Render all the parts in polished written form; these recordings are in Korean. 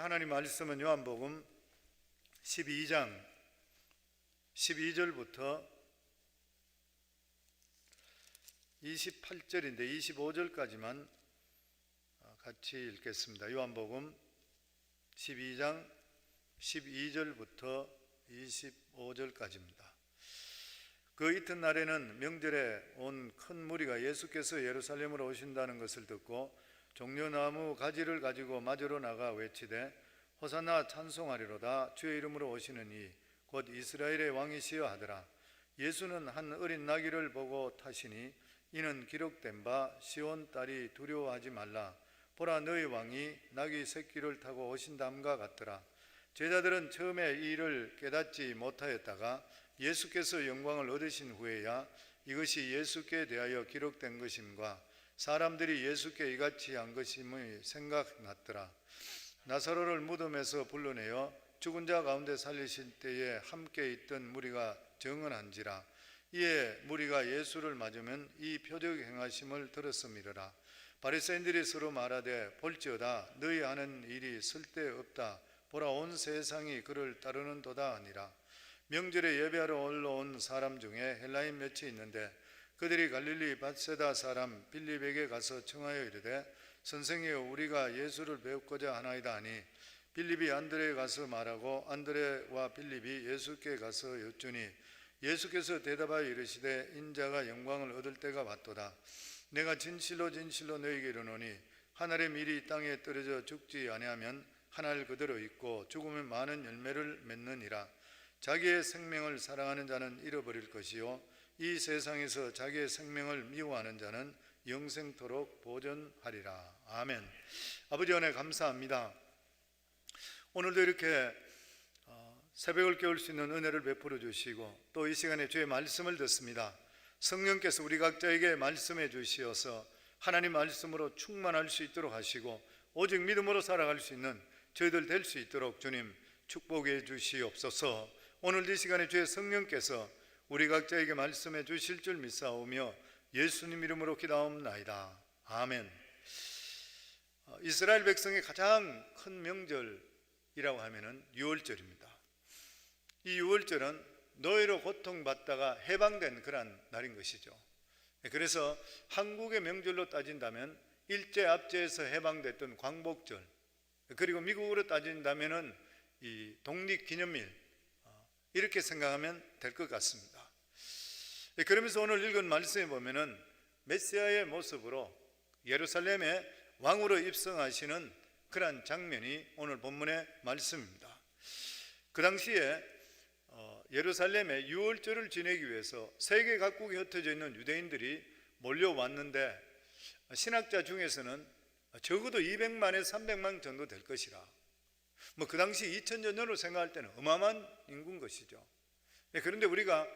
하나님 말씀은 요한복음 12장 12절부터 28절인데 25절까지만 같이 읽겠습니다. 요한복음 12장 12절부터 25절까지입니다. 그 이튿날에는 명절에 온 큰 무리가 예수께서 예루살렘으로 오신다는 것을 듣고 종려나무 가지를 가지고 마저로 나가 외치되 호산나 찬송하리로다. 주의 이름으로 오시는 이 곧 이스라엘의 왕이시여 하더라. 예수는 한 어린 나귀를 보고 타시니 이는 기록된 바 시온 딸이 두려워하지 말라. 보라, 너희 왕이 나귀 새끼를 타고 오신다함과 같더라. 제자들은 처음에 이 일을 깨닫지 못하였다가 예수께서 영광을 얻으신 후에야 이것이 예수께 대하여 기록된 것임과 사람들이 예수께 이같이 한 것임의 생각났더라. 나사로를 무덤에서 불러내어 죽은 자 가운데 살리실 때에 함께 있던 무리가 증언한지라. 이에 무리가 예수를 맞으면 이 표적 행하심을 들었음이러라. 바리새인들이 서로 말하되 볼지어다 너희 하는 일이 쓸데없다. 보라, 온 세상이 그를 따르는도다 하니라. 명절에 예배하러 올라온 사람 중에 헬라인 몇이 있는데 그들이 갈릴리 벳세다 사람 빌립에게 가서 청하여 이르되 선생이여, 우리가 예수를 배우고자 하나이다 하니 빌립이 안드레에 가서 말하고 안드레와 빌립이 예수께 가서 여쭈니 예수께서 대답하여 이르시되 인자가 영광을 얻을 때가 왔도다. 내가 진실로 진실로 너희에게 이르노니 한 알의 밀이 땅에 떨어져 죽지 아니하면 한 알 그대로 있고 죽으면 많은 열매를 맺느니라. 자기의 생명을 사랑하는 자는 잃어버릴 것이요 이 세상에서 자기의 생명을 미워하는 자는 영생토록 보존하리라. 아멘. 아버지 은혜 감사합니다. 오늘도 이렇게 새벽을 깨울 수 있는 은혜를 베풀어 주시고 또 이 시간에 주의 말씀을 듣습니다. 성령께서 우리 각자에게 말씀해 주시어서 하나님 말씀으로 충만할 수 있도록 하시고 오직 믿음으로 살아갈 수 있는 저희들 될 수 있도록 주님 축복해 주시옵소서. 오늘 이 시간에 주의 성령께서 우리 각자에게 말씀해 주실 줄 믿사오며 예수님 이름으로 기도하옵나이다. 아멘. 이스라엘 백성의 가장 큰 명절이라고 하면은 유월절입니다. 이 유월절은 노예로 고통받다가 해방된 그런 날인 것이죠. 그래서 한국의 명절로 따진다면 일제 압제에서 해방됐던 광복절, 그리고 미국으로 따진다면은 이 독립기념일, 이렇게 생각하면 될 것 같습니다. 그러면서 오늘 읽은 말씀에 보면은 메시아의 모습으로 예루살렘에 왕으로 입성하시는 그러한 장면이 오늘 본문의 말씀입니다. 그 당시에 예루살렘에 유월절을 지내기 위해서 세계 각국에 흩어져 있는 유대인들이 몰려왔는데 신학자 중에서는 적어도 200만에서 300만 정도 될 것이라, 그 당시 2000년 전으로 생각할 때는 어마어마한 인구인 것이죠. 그런데 우리가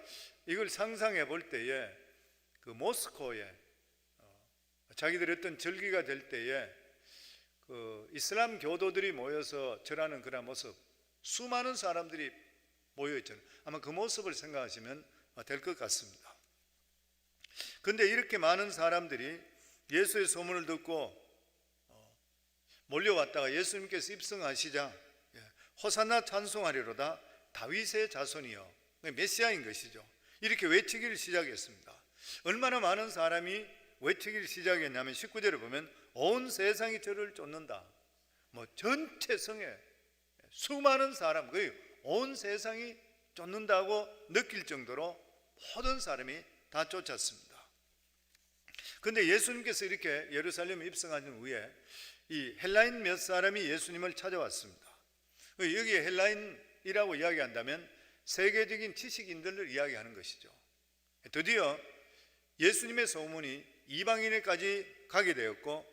이걸 상상해 볼 때에 그 모스코에 자기들의 어떤 절기가 될 때에 그 이슬람 교도들이 모여서 절하는 그런 모습, 수많은 사람들이 모여 있잖아요. 아마 그 모습을 생각하시면 될 것 같습니다. 그런데 이렇게 많은 사람들이 예수의 소문을 듣고 몰려왔다가 예수님께서 입성하시자 호산나 찬송하리로다. 다윗의 자손이여, 메시아인 것이죠. 이렇게 외치기를 시작했습니다. 얼마나 많은 사람이 외치기를 시작했냐면 19절에 보면 온 세상이 저를 쫓는다. 전체 성에 수많은 사람, 거의 온 세상이 쫓는다고 느낄 정도로 모든 사람이 다 쫓았습니다. 그런데 예수님께서 이렇게 예루살렘에 입성하신 후에 이 헬라인 몇 사람이 예수님을 찾아왔습니다. 여기에 헬라인이라고 이야기한다면 세계적인 지식인들을 이야기하는 것이죠. 드디어 예수님의 소문이 이방인에까지 가게 되었고,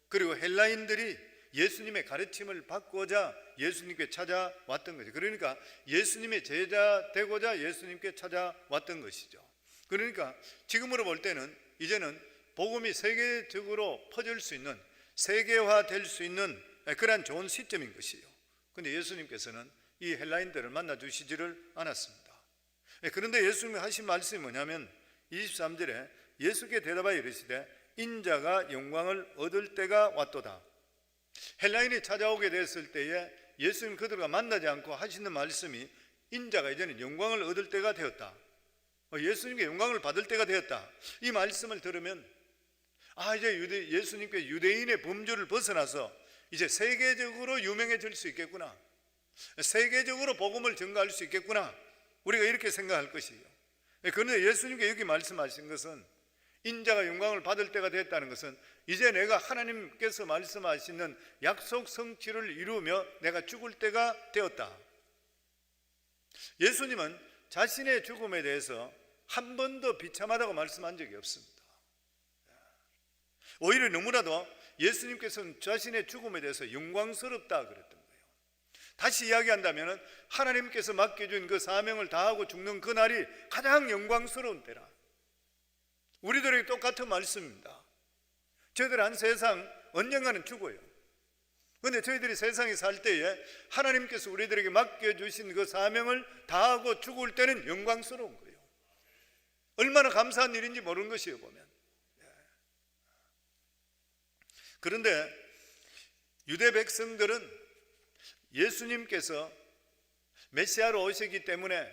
그리고 헬라인들이 예수님의 가르침을 받고자 예수님께 찾아왔던 거죠. 그러니까 예수님의 제자 되고자 예수님께 찾아왔던 것이죠. 그러니까 지금으로 볼 때는 이제는 복음이 세계적으로 퍼질 수 있는, 세계화될 수 있는 그러한 좋은 시점인 것이에요. 그런데 예수님께서는 이 헬라인들을 만나 주시지를 않았습니다. 그런데 예수님이 하신 말씀이 뭐냐면 23절에 예수께 대답하여 이르시되 인자가 영광을 얻을 때가 왔도다. 헬라인이 찾아오게 됐을 때에 예수님 그들과 만나지 않고 하시는 말씀이 인자가 이제는 영광을 얻을 때가 되었다, 예수님께 영광을 받을 때가 되었다, 이 말씀을 들으면 이제 예수님께 유대인의 범주를 벗어나서 이제 세계적으로 유명해질 수 있겠구나, 세계적으로 복음을 전가할 수 있겠구나, 우리가 이렇게 생각할 것이에요. 그런데 예수님께 여기 말씀하신 것은 인자가 영광을 받을 때가 됐다는 것은 이제 내가 하나님께서 말씀하시는 약속 성취를 이루며 내가 죽을 때가 되었다. 예수님은 자신의 죽음에 대해서 한 번도 비참하다고 말씀한 적이 없습니다. 오히려 너무나도 예수님께서는 자신의 죽음에 대해서 영광스럽다 그랬던 거예요. 다시 이야기한다면 하나님께서 맡겨준 그 사명을 다하고 죽는 그날이 가장 영광스러운 때라. 우리들에게 똑같은 말씀입니다. 저희들 한 세상 언젠가는 죽어요. 그런데 저희들이 세상에 살 때에 하나님께서 우리들에게 맡겨주신 그 사명을 다하고 죽을 때는 영광스러운 거예요. 얼마나 감사한 일인지 모르는 것이에요, 보면. 그런데 유대 백성들은 예수님께서 메시아로 오시기 때문에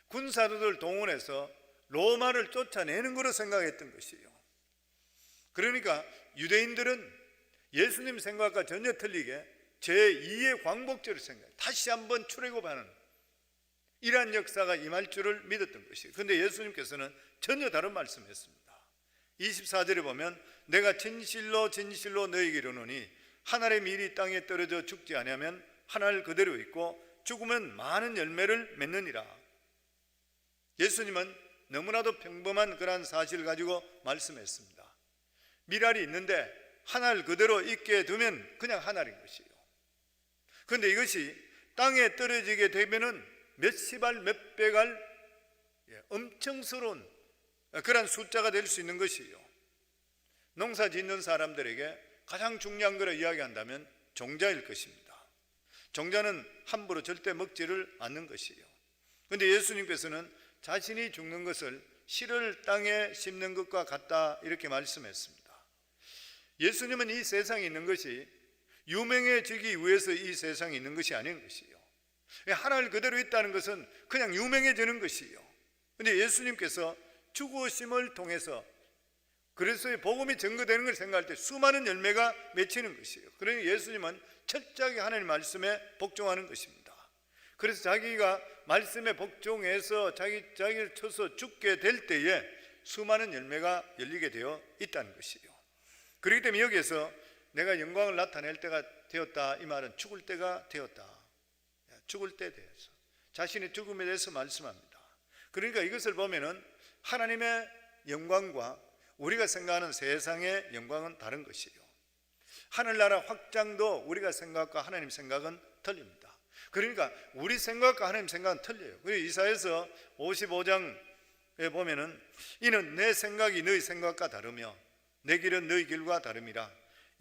군사들을 동원해서 로마를 쫓아내는 것으로 생각했던 것이에요. 그러니까 유대인들은 예수님 생각과 전혀 틀리게 제2의 광복절을 생각해요. 다시 한번 출애굽하는 이러한 역사가 임할 줄을 믿었던 것이에요. 그런데 예수님께서는 전혀 다른 말씀했습니다. 24절에 보면 내가 진실로 진실로 너희에게 이르노니 하늘의 밀이 땅에 떨어져 죽지 아니하면 하늘 그대로 있고 죽으면 많은 열매를 맺느니라. 예수님은 너무나도 평범한 그러한 사실을 가지고 말씀했습니다. 밀알이 있는데 하늘 그대로 있게 두면 그냥 하늘인 것이에요. 그런데 이것이 땅에 떨어지게 되면은 몇십 알 몇백 알 엄청스러운 그런 숫자가 될 수 있는 것이에요. 농사 짓는 사람들에게 가장 중요한 거를 이야기한다면 종자일 것입니다. 종자는 함부로 절대 먹지를 않는 것이에요. 그런데 예수님께서는 자신이 죽는 것을 씨를 땅에 심는 것과 같다 이렇게 말씀했습니다. 예수님은 이 세상에 있는 것이 유명해지기 위해서 이 세상에 있는 것이 아닌 것이에요. 하늘 그대로 있다는 것은 그냥 유명해지는 것이에요. 그런데 예수님께서 죽으심을 통해서 그리스도의 복음이 증거되는 걸 생각할 때 수많은 열매가 맺히는 것이에요. 그러니 예수님은 철저하게 하나님 말씀에 복종하는 것입니다. 그래서 자기가 말씀에 복종해서 자기를 쳐서 죽게 될 때에 수많은 열매가 열리게 되어 있다는 것이에요. 그렇기 때문에 여기에서 내가 영광을 나타낼 때가 되었다, 이 말은 죽을 때가 되었다, 죽을 때 대해서 자신의 죽음에 대해서 말씀합니다. 그러니까 이것을 보면은 하나님의 영광과 우리가 생각하는 세상의 영광은 다른 것이에요. 하늘나라 확장도 우리가 생각과 하나님 생각은 틀립니다. 그러니까 우리 생각과 하나님 생각은 틀려요. 그래서 이사야서 55장에 보면은 이는 내 생각이 너희 생각과 다르며 내 길은 너희 길과 다름이라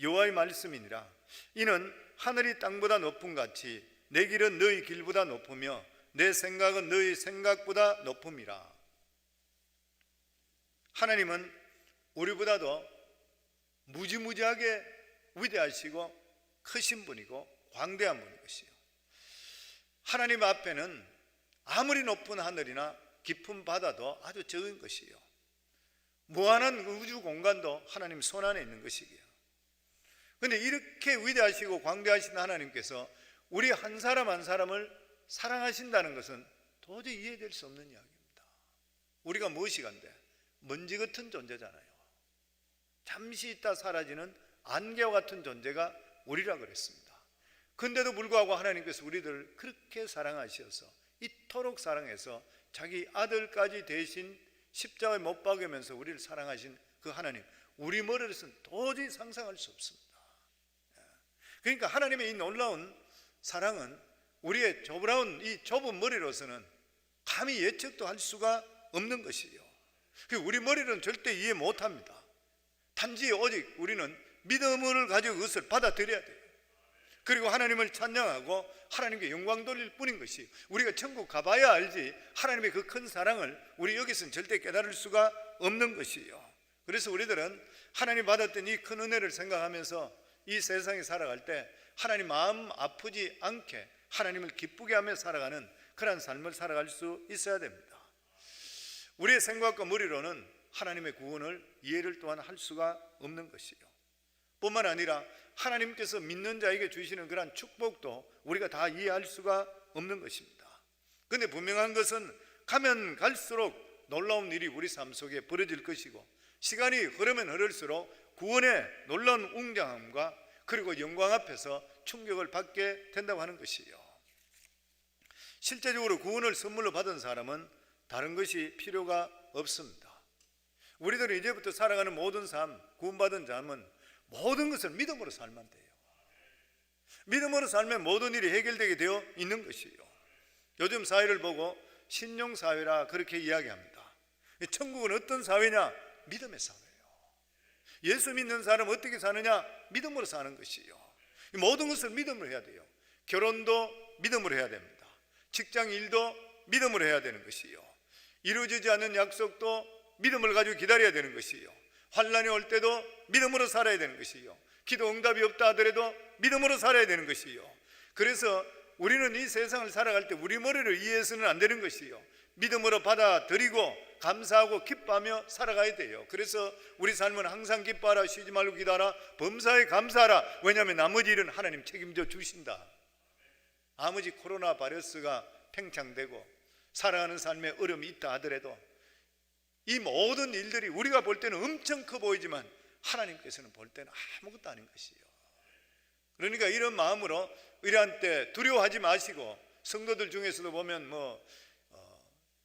여호와의 말씀이니라. 이는 하늘이 땅보다 높음 같이 내 길은 너희 길보다 높으며 내 생각은 너희 생각보다 높음이라. 하나님은 우리보다도 무지무지하게 위대하시고 크신 분이고 광대한 분인 것이에요. 하나님 앞에는 아무리 높은 하늘이나 깊은 바다도 아주 적은 것이에요. 무한한 우주 공간도 하나님 손 안에 있는 것이에요. 그런데 이렇게 위대하시고 광대하신 하나님께서 우리 한 사람 한 사람을 사랑하신다는 것은 도저히 이해될 수 없는 이야기입니다. 우리가 무엇이간데 먼지 같은 존재잖아요. 잠시 있다 사라지는 안개와 같은 존재가 우리라 그랬습니다. 그런데도 불구하고 하나님께서 우리들을 그렇게 사랑하셔서 이토록 사랑해서 자기 아들까지 대신 십자가에 못 박으면서 우리를 사랑하신 그 하나님, 우리 머리로서는 도저히 상상할 수 없습니다. 그러니까 하나님의 이 놀라운 사랑은 우리의 이 좁은 머리로서는 감히 예측도 할 수가 없는 것이에요. 우리 머리로는 절대 이해 못합니다. 단지 오직 우리는 믿음을 가지고 그것을 받아들여야 돼요. 그리고 하나님을 찬양하고 하나님께 영광 돌릴 뿐인 것이, 우리가 천국 가봐야 알지 하나님의 그 큰 사랑을 우리 여기서는 절대 깨달을 수가 없는 것이에요. 그래서 우리들은 하나님 받았던 이 큰 은혜를 생각하면서 이 세상에 살아갈 때 하나님 마음 아프지 않게 하나님을 기쁘게 하며 살아가는 그런 삶을 살아갈 수 있어야 됩니다. 우리의 생각과 머리로는 하나님의 구원을 이해를 또한 할 수가 없는 것이요, 뿐만 아니라 하나님께서 믿는 자에게 주시는 그러한 축복도 우리가 다 이해할 수가 없는 것입니다. 그런데 분명한 것은 가면 갈수록 놀라운 일이 우리 삶 속에 벌어질 것이고, 시간이 흐르면 흐를수록 구원의 놀라운 웅장함과 그리고 영광 앞에서 충격을 받게 된다고 하는 것이요, 실제적으로 구원을 선물로 받은 사람은 다른 것이 필요가 없습니다. 우리들은 이제부터 살아가는 모든 삶, 구원받은 삶은 모든 것을 믿음으로 살면 돼요. 믿음으로 살면 모든 일이 해결되게 되어 있는 것이요, 요즘 사회를 보고 신용사회라 그렇게 이야기합니다. 천국은 어떤 사회냐? 믿음의 사회예요. 예수 믿는 사람은 어떻게 사느냐? 믿음으로 사는 것이요, 모든 것을 믿음으로 해야 돼요. 결혼도 믿음으로 해야 됩니다. 직장 일도 믿음으로 해야 되는 것이요, 이루어지지 않는 약속도 믿음을 가지고 기다려야 되는 것이요, 환난이 올 때도 믿음으로 살아야 되는 것이요, 기도 응답이 없다 하더라도 믿음으로 살아야 되는 것이요. 그래서 우리는 이 세상을 살아갈 때 우리 머리를 이해해서는 안 되는 것이요, 믿음으로 받아들이고 감사하고 기뻐하며 살아가야 돼요. 그래서 우리 삶은 항상 기뻐하라, 쉬지 말고 기도하라, 범사에 감사하라. 왜냐하면 나머지 일은 하나님 책임져 주신다. 아무리 코로나 바이러스가 팽창되고 살아가는 삶에 어려움이 있다 하더라도 이 모든 일들이 우리가 볼 때는 엄청 커 보이지만 하나님께서는 볼 때는 아무것도 아닌 것이요. 그러니까 이런 마음으로 이러한 때 두려워하지 마시고, 성도들 중에서도 보면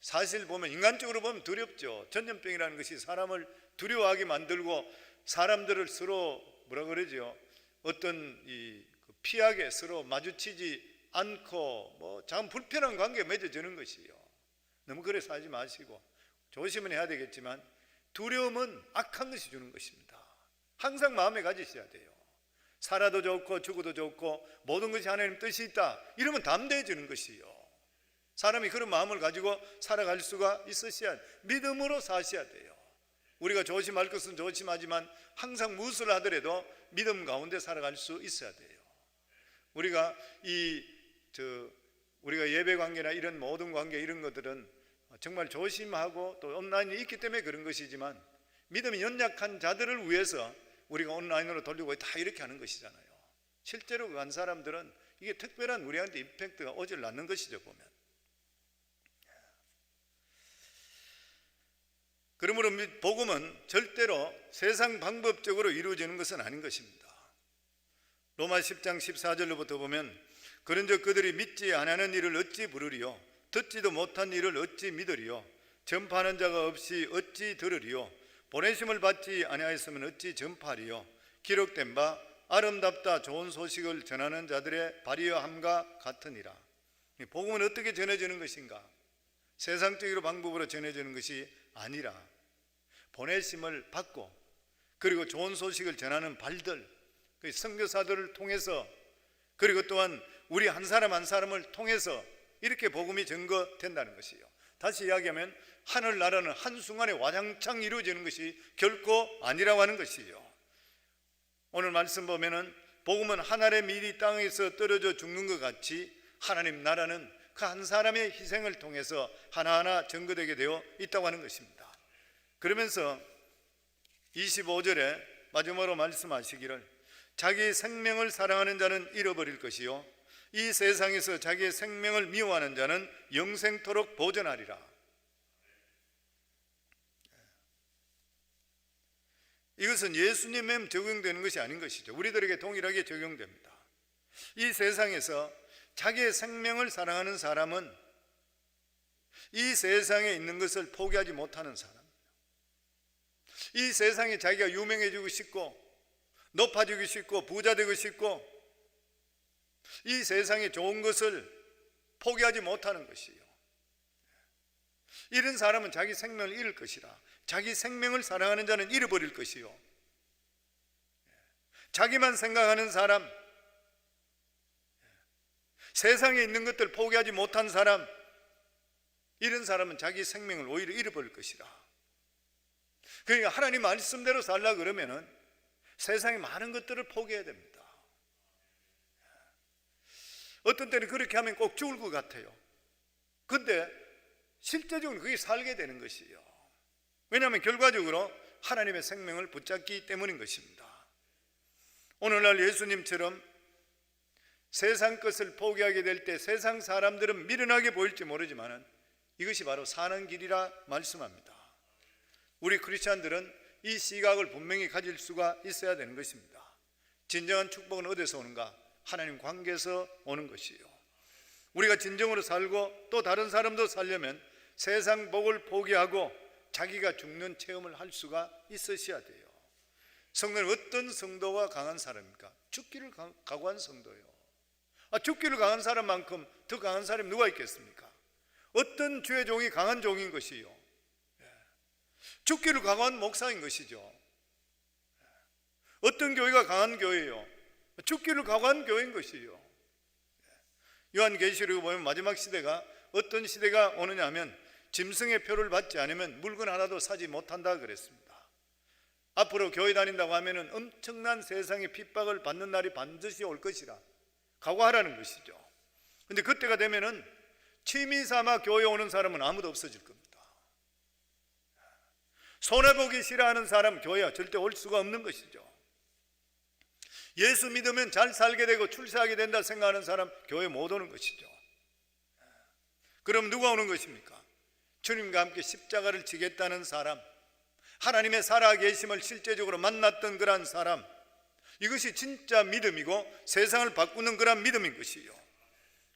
사실 보면 인간적으로 보면 두렵죠. 전염병이라는 것이 사람을 두려워하게 만들고 사람들을 서로 뭐라 그러죠? 어떤 피하게 서로 마주치지 않고 참 불편한 관계에 맺어지는 것이요. 너무 그래 살지 마시고 조심은 해야 되겠지만 두려움은 악한 것이 주는 것입니다. 항상 마음에 가지셔야 돼요. 살아도 좋고 죽어도 좋고 모든 것이 하나님 뜻이 있다, 이러면 담대해지는 것이요. 사람이 그런 마음을 가지고 살아갈 수가 있으셔야, 믿음으로 사셔야 돼요. 우리가 조심할 것은 조심하지만 항상 무엇을 하더라도 믿음 가운데 살아갈 수 있어야 돼요. 우리가 우리가 예배 관계나 이런 모든 관계, 이런 것들은 정말 조심하고 또 온라인이 있기 때문에 그런 것이지만, 믿음이 연약한 자들을 위해서 우리가 온라인으로 돌리고 다 이렇게 하는 것이잖아요. 실제로 간 사람들은 이게 특별한 우리한테 임팩트가 오질 않는 것이죠, 보면. 그러므로 복음은 절대로 세상 방법적으로 이루어지는 것은 아닌 것입니다. 로마 10장 14절로부터 보면, 그런즉 그들이 믿지 아니하는 일을 어찌 부르리요? 듣지도 못한 일을 어찌 믿으리요? 전파하는 자가 없이 어찌 들으리요? 보내심을 받지 아니하였으면 어찌 전파하리요? 기록된 바 아름답다 좋은 소식을 전하는 자들의 발휘함과 같으니라. 복음은 어떻게 전해지는 것인가? 세상적으로 방법으로 전해지는 것이 아니라 보내심을 받고 그리고 좋은 소식을 전하는 발들, 선교사들을 통해서, 그리고 또한 우리 한 사람 한 사람을 통해서 이렇게 복음이 증거된다는 것이요. 다시 이야기하면 하늘나라는 한순간에 와장창 이루어지는 것이 결코 아니라고 하는 것이요. 오늘 말씀 보면은 복음은 하늘의 밀이 땅에서 떨어져 죽는 것 같이 하나님 나라는 그 한 사람의 희생을 통해서 하나하나 증거되게 되어 있다고 하는 것입니다. 그러면서 25절에 마지막으로 말씀하시기를, 자기 생명을 사랑하는 자는 잃어버릴 것이요 이 세상에서 자기의 생명을 미워하는 자는 영생토록 보존하리라. 이것은 예수님에 적용되는 것이 아닌 것이죠. 우리들에게 동일하게 적용됩니다. 이 세상에서 자기의 생명을 사랑하는 사람은 이 세상에 있는 것을 포기하지 못하는 사람, 이 세상에 자기가 유명해지고 싶고 높아지고 싶고 부자 되고 싶고 이 세상에 좋은 것을 포기하지 못하는 것이요. 이런 사람은 자기 생명을 잃을 것이라. 자기 생명을 사랑하는 자는 잃어버릴 것이요. 자기만 생각하는 사람, 세상에 있는 것들 포기하지 못한 사람, 이런 사람은 자기 생명을 오히려 잃어버릴 것이라. 그러니까 하나님 말씀대로 살라 그러면은 세상의 많은 것들을 포기해야 됩니다. 어떤 때는 그렇게 하면 꼭 죽을 것 같아요. 근데 실제적으로 그게 살게 되는 것이에요. 왜냐하면 결과적으로 하나님의 생명을 붙잡기 때문인 것입니다. 오늘날 예수님처럼 세상 것을 포기하게 될 때 세상 사람들은 미련하게 보일지 모르지만 이것이 바로 사는 길이라 말씀합니다. 우리 크리스찬들은 이 시각을 분명히 가질 수가 있어야 되는 것입니다. 진정한 축복은 어디서 오는가? 하나님 관계에서 오는 것이요. 우리가 진정으로 살고 또 다른 사람도 살려면 세상 복을 포기하고 자기가 죽는 체험을 할 수가 있으셔야 돼요. 성도는 어떤 성도가 강한 사람입니까? 죽기를 각오한 성도예요. 죽기를 강한 사람만큼 더 강한 사람이 누가 있겠습니까? 어떤 주의 종이 강한 종인 것이요, 죽기를 각오한 목사인 것이죠. 어떤 교회가 강한 교회요, 죽기를 각오한 교회인 것이요. 요한계시록에 보면 마지막 시대가 어떤 시대가 오느냐 하면 짐승의 표를 받지 않으면 물건 하나도 사지 못한다 그랬습니다. 앞으로 교회 다닌다고 하면 엄청난 세상의 핍박을 받는 날이 반드시 올 것이라 각오하라는 것이죠. 근데 그때가 되면은 취미 삼아 교회 오는 사람은 아무도 없어질 겁니다. 손해보기 싫어하는 사람 교회에 절대 올 수가 없는 것이죠. 예수 믿으면 잘 살게 되고 출세하게 된다 생각하는 사람 교회 못 오는 것이죠. 그럼 누가 오는 것입니까? 주님과 함께 십자가를 지겠다는 사람, 하나님의 살아계심을 실제적으로 만났던 그런 사람, 이것이 진짜 믿음이고 세상을 바꾸는 그런 믿음인 것이요.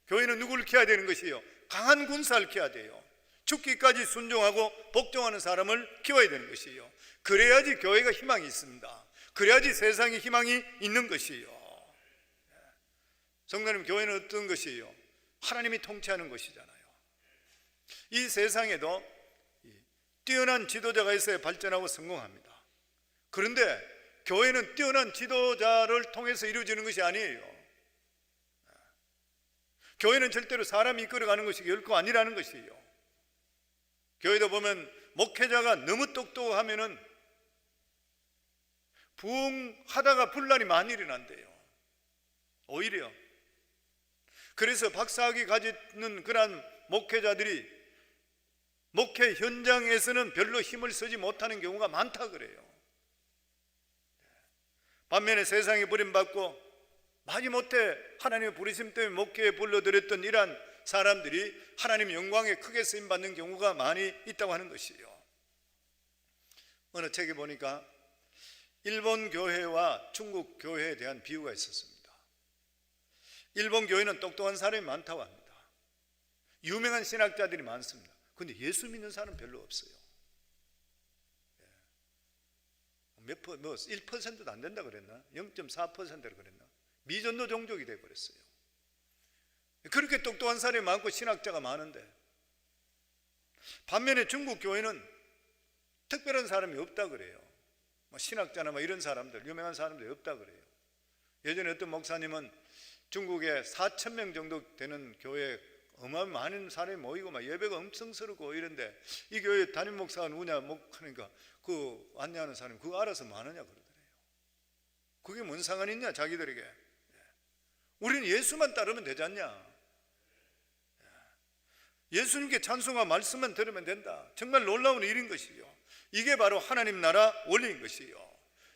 교회는 누구를 키워야 되는 것이요? 강한 군사를 키워야 돼요. 죽기까지 순종하고 복종하는 사람을 키워야 되는 것이요. 그래야지 교회가 희망이 있습니다. 그래야지 세상에 희망이 있는 것이요. 성도님, 교회는 어떤 것이요? 하나님이 통치하는 것이잖아요. 이 세상에도 뛰어난 지도자가 있어야 발전하고 성공합니다. 그런데 교회는 뛰어난 지도자를 통해서 이루어지는 것이 아니에요. 교회는 절대로 사람이 이끌어가는 것이 결코 아니라는 것이에요. 교회도 보면 목회자가 너무 똑똑하면은 부흥하다가 분란이 많이 일어난대요. 오히려. 그래서 박사학위 가지는 그런 목회자들이 목회 현장에서는 별로 힘을 쓰지 못하는 경우가 많다 그래요. 반면에 세상에 버림받고 마지못해 하나님의 부르심 때문에 목회에 불러들였던 이러한 사람들이 하나님의 영광에 크게 쓰임받는 경우가 많이 있다고 하는 것이에요. 어느 책에 보니까 일본 교회와 중국 교회에 대한 비유가 있었습니다. 일본 교회는 똑똑한 사람이 많다고 합니다. 유명한 신학자들이 많습니다. 그런데 예수 믿는 사람은 별로 없어요. 1%도 안 된다 그랬나? 0.4%라 그랬나? 미전도 종족이 되어버렸어요. 그렇게 똑똑한 사람이 많고 신학자가 많은데, 반면에 중국 교회는 특별한 사람이 없다 그래요. 신학자나 이런 사람들, 유명한 사람들이 없다 그래요. 예전에 어떤 목사님은 중국에 4,000명 정도 되는 교회에 어마어마한 많은 사람이 모이고 예배가 엄청 서르고 이런데 이 교회 담임 목사가 누구냐 하니까 그 안내하는 사람이 그거 알아서 뭐 하느냐 그러더래요. 그게 뭔 상관이 있냐 자기들에게. 우리는 예수만 따르면 되지 않냐. 예수님께 찬송과 말씀만 들으면 된다. 정말 놀라운 일인 것이요. 이게 바로 하나님 나라 원리인 것이요.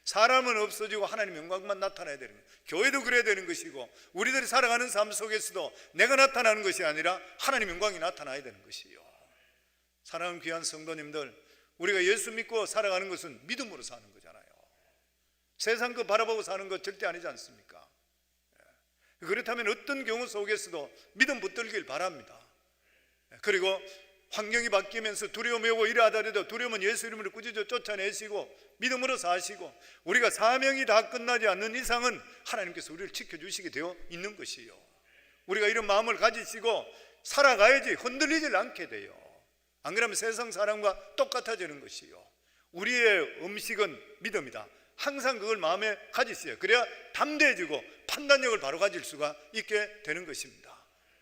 사람은 없어지고 하나님 영광만 나타나야 되는 거예요. 교회도 그래야 되는 것이고 우리들이 살아가는 삶 속에서도 내가 나타나는 것이 아니라 하나님 영광이 나타나야 되는 것이요. 사랑하는 귀한 성도님들, 우리가 예수 믿고 살아가는 것은 믿음으로 사는 거잖아요. 세상 거 바라보고 사는 것 절대 아니지 않습니까? 그렇다면 어떤 경우 속에서도 믿음 붙들길 바랍니다. 그리고 환경이 바뀌면서 두려움이 오고 이러하더라도 두려움은 예수 이름으로 꾸짖어 쫓아내시고 믿음으로 사시고 우리가 사명이 다 끝나지 않는 이상은 하나님께서 우리를 지켜주시게 되어 있는 것이요. 우리가 이런 마음을 가지시고 살아가야지 흔들리질 않게 돼요. 안 그러면 세상 사람과 똑같아지는 것이요. 우리의 음식은 믿음이다. 항상 그걸 마음에 가지세요. 그래야 담대해지고 판단력을 바로 가질 수가 있게 되는 것입니다.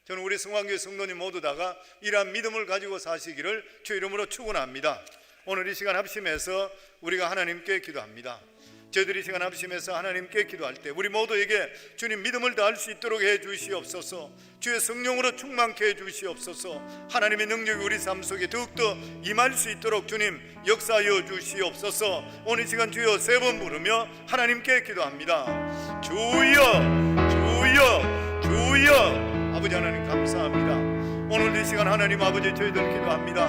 저는 우리 성황교회 성도님 모두 다가 이러한 믿음을 가지고 사시기를 주 이름으로 축원합니다. 오늘 이 시간 합심해서 우리가 하나님께 기도합니다. 저희들이 시간 합심해서 하나님께 기도할 때 우리 모두에게 주님 믿음을 다할 수 있도록 해 주시옵소서. 주의 성령으로 충만케 해 주시옵소서. 하나님의 능력이 우리 삶 속에 더욱더 임할 수 있도록 주님 역사하여 주시옵소서. 오늘 시간 주여 세 번 부르며 하나님께 기도합니다. 주여 주여 주여. 아버지 하나님 감사합니다. 오늘 이 시간 하나님 아버지 저희들 기도합니다.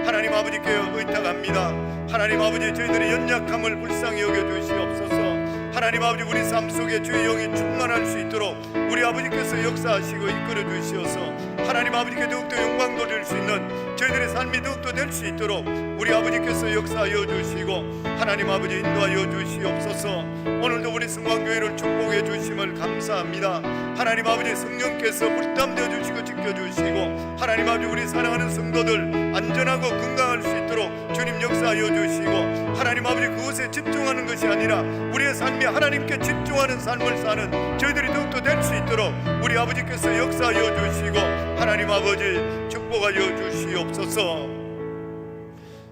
하나님 아버지께 의탁합니다. 하나님 아버지 저희들의 연약함을 불쌍히 여겨주시옵소서. 하나님 아버지 우리 삶 속에 주의 영이 충만할 수 있도록 우리 아버지께서 역사하시고 이끌어 주시어서 하나님 아버지께 더욱더 영광 돌릴 수 있는 저희들의 삶이 더욱더 될 수 있도록 우리 아버지께서 역사하여 주시고 하나님 아버지 인도하여 주시옵소서. 오늘도 우리 성광교회를 축복해 주심을 감사합니다. 하나님 아버지 성령께서 불담되어 주시고 지켜주시고 하나님 아버지 우리 사랑하는 성도들 안전하고 건강할 수 있도록 주님 역사하여 주시고 하나님 아버지 그것에 집중하는 것이 아니라 우리의 삶이 하나님께 집중하는 삶을 사는 저희들이 더욱더 될 수 있도록 우리 아버지께서 역사하여 주시고 하나님 아버지 축복하여 주시옵소서.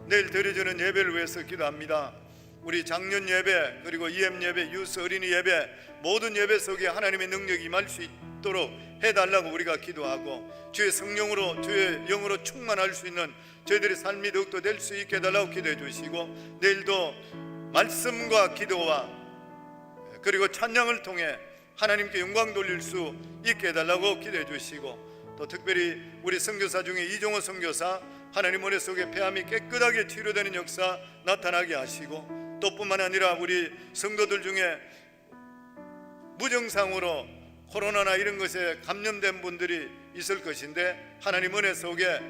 내일 드려지는 예배를 위해서 기도합니다. 우리 장년 예배 그리고 EM 예배 유스 어린이 예배 모든 예배 속에 하나님의 능력이 임할 수 있도록 해달라고 우리가 기도하고 주의 성령으로 주의 영으로 충만할 수 있는 저희들의 삶이 더욱더 될 수 있게 해달라고 기도해 주시고 내일도 말씀과 기도와 그리고 찬양을 통해 하나님께 영광 돌릴 수 있게 해달라고 기도해 주시고 또 특별히 우리 선교사 중에 이종호 선교사 하나님 은혜 속에 폐암이 깨끗하게 치료되는 역사 나타나게 하시고 또 뿐만 아니라 우리 성도들 중에 무증상으로 코로나나 이런 것에 감염된 분들이 있을 것인데 하나님 은혜 속에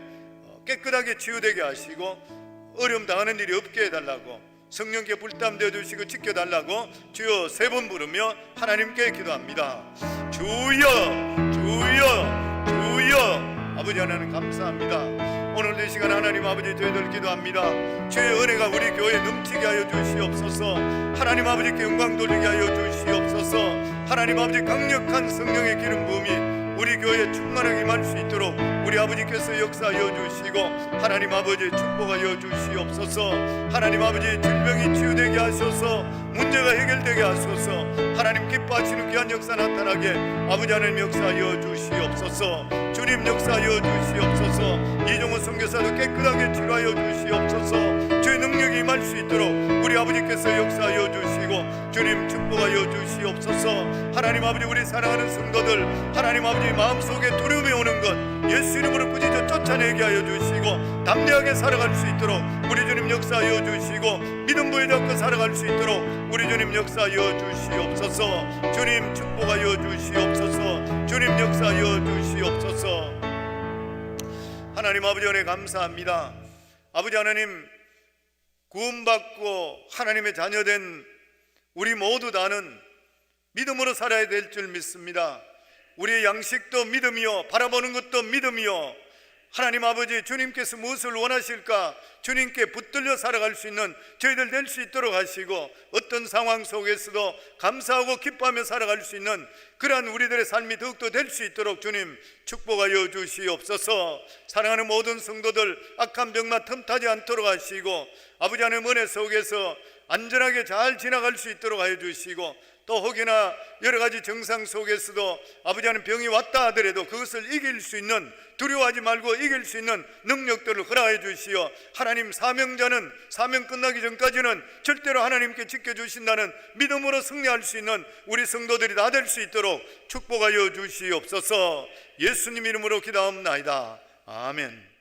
깨끗하게 치유되게 하시고 어려움 당하는 일이 없게 해달라고 성령께 불담되어 주시고 지켜달라고 주여 세 번 부르며 하나님께 기도합니다. 주여 주여 주여. 아버지 하나님 감사합니다. 오늘도 이 시간 하나님 아버지 저희들 기도합니다. 주의 은혜가 우리 교회에 넘치게 하여 주시옵소서. 하나님 아버지께 영광 돌리게 하여 주시옵소서. 하나님 아버지 강력한 성령의 기름 부음이 우리 교회에 충만하게 임할 수 있도록 우리 아버지께서 역사하여 주시고 하나님 아버지 축복하여 주시옵소서. 하나님 아버지 질병이 치유되게 하셔서 문제가 해결되게 하소서. 하나님 기뻐하시는 귀한 역사 나타나게 아버지 하나님 역사하여 주시옵소서. 주님 역사하여 주시옵소서. 이종호 선교사도 깨끗하게 치료하여 주시옵소서. 주의 능력이 임할 수 있도록 우리 아버지께서 역사하여 주시고 주님 축복하여 주시옵소서. 하나님 아버지 우리 사랑하는 성도들 하나님 아버지 마음속에 두려움이 오는 것 예수 이름으로 꾸짖어 쫓아내게 하여 주시고 담대하게 살아갈 수 있도록 우리 주님 역사하여 주시고 믿음 부여잡고 살아갈 수 있도록 우리 주님 역사하여 주시옵소서. 주님 축복하여 주시옵소서. 주님 역사하여 주시옵소서. 하나님 아버지 은혜 감사합니다. 아버지 하나님 구원받고 하나님의 자녀된 우리 모두 다는 믿음으로 살아야 될 줄 믿습니다. 우리의 양식도 믿음이요 바라보는 것도 믿음이요 하나님 아버지 주님께서 무엇을 원하실까 주님께 붙들려 살아갈 수 있는 저희들 될 수 있도록 하시고 어떤 상황 속에서도 감사하고 기뻐하며 살아갈 수 있는 그러한 우리들의 삶이 더욱더 될 수 있도록 주님 축복하여 주시옵소서. 사랑하는 모든 성도들 악한 병만 틈타지 않도록 하시고 아버지 하나님 은혜 속에서 안전하게 잘 지나갈 수 있도록 하여 주시고 또 혹여나 여러 가지 정상 속에서도 아버지 하나님 병이 왔다 하더라도 그것을 이길 수 있는 두려워하지 말고 이길 수 있는 능력들을 허락해 주시어 하나님 사명자는 사명 끝나기 전까지는 절대로 하나님께 지켜주신다는 믿음으로 승리할 수 있는 우리 성도들이 다 될 수 있도록 축복하여 주시옵소서. 예수님 이름으로 기도합나이다. 아멘.